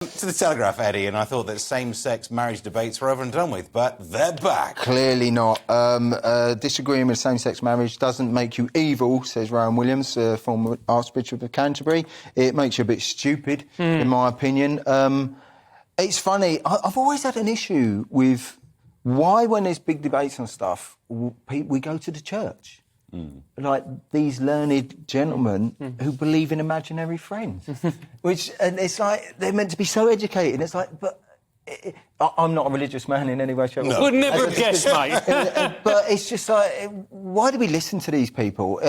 To the Telegraph, Eddie, and I thought that same-sex marriage debates were over and done with, but they're back. Clearly not. Disagreeing with same-sex marriage doesn't make you evil, says Rowan Williams, former Archbishop of Canterbury. It makes you a bit stupid, in my opinion. It's funny, I've always had an issue with why, when there's big debates on stuff, we go to the church. Like these learned gentlemen who believe in imaginary friends, and it's like they're meant to be so educated. It's like, but I'm not a religious man in any way, shape, or form. Would never have guessed, mate. But it's just like, why do we listen to these people?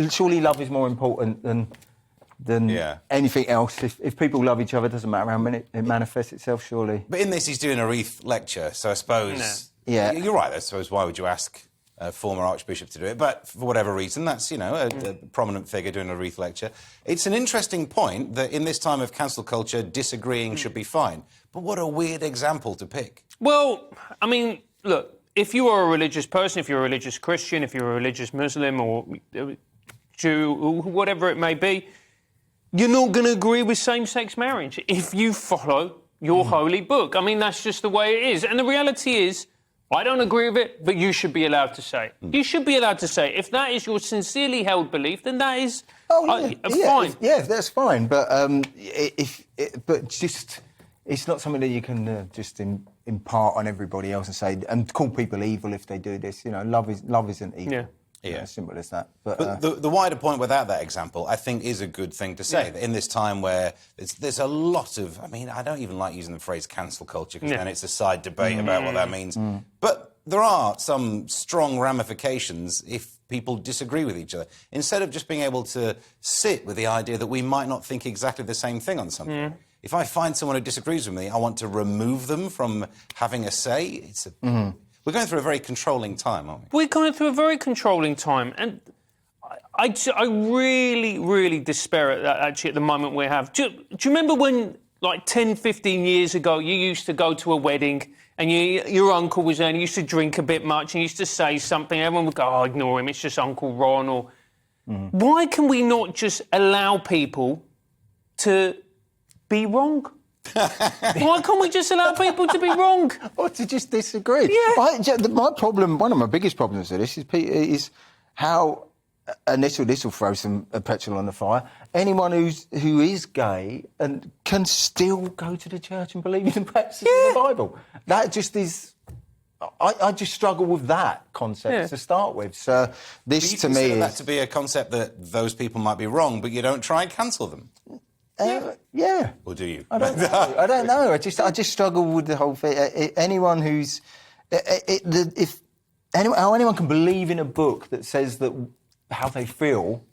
Surely love is more important than anything else. If people love each other, it doesn't matter how many it manifests itself, surely. But in this, he's doing a wreath lecture, so I suppose... No. Yeah. You're right, I suppose, why would you ask a former Archbishop to do it? But for whatever reason, that's, a prominent figure doing a wreath lecture. It's an interesting point that in this time of cancel culture, disagreeing should be fine. But what a weird example to pick. Well, I mean, look, if you are a religious person, if you're a religious Christian, if you're a religious Muslim or Jew, or whatever it may be, you're not going to agree with same-sex marriage if you follow your holy book. I mean, that's just the way it is. And the reality is, I don't agree with it, but you should be allowed to say it. You should be allowed to say it. If that is your sincerely held belief, then that is fine. Yeah, that's fine. But it's not something that you can just impart on everybody else and say and call people evil if they do this. Love isn't evil. Yeah. Yeah, as simple as that. But the wider point without that example, I think, is a good thing to say. That in this time where there's a lot of... I mean, I don't even like using the phrase cancel culture because then it's a side debate about what that means. But there are some strong ramifications if people disagree with each other. Instead of just being able to sit with the idea that we might not think exactly the same thing on something. If I find someone who disagrees with me, I want to remove them from having a say. It's a... We're going through a very controlling time, aren't we? We're going through a very controlling time, and I really, really despair at that, actually, at the moment we have. Do you remember when, like, 10, 15 years ago, you used to go to a wedding and your uncle was there and you used to drink a bit much and you used to say something, everyone would go, oh, ignore him, it's just Uncle Ron, or... Why can we not just allow people to be wrong? Why can't we just allow people to be wrong? Or to just disagree? Yeah. My problem, one of my biggest problems with this is how, and this will throw some petrol on the fire, anyone who is gay and can still go to the church and believe in the practices of the Bible. That just is... I just struggle with that concept to start with. So this, to me, is... that to be a concept that those people might be wrong, but you don't try and cancel them? Yeah. Or do you? I don't know. I don't know. I just struggle with the whole thing. Anyone who's... how anyone can believe in a book that says that how they feel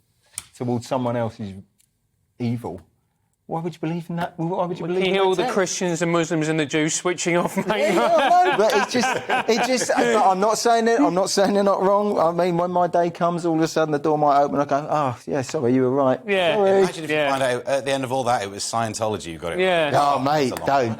towards someone else is evil. Why would you believe in that? Why would you believe in that? You hear all the Christians and Muslims and the Jews switching off, mate. No, but it just. I'm not saying it. I'm not saying they're not wrong. I mean, when my day comes, all of a sudden the door might open. I go, oh yeah, sorry, you were right. Yeah. Sorry. Imagine if you find out at the end of all that it was Scientology you got it. Yeah. Right. Oh, mate, don't.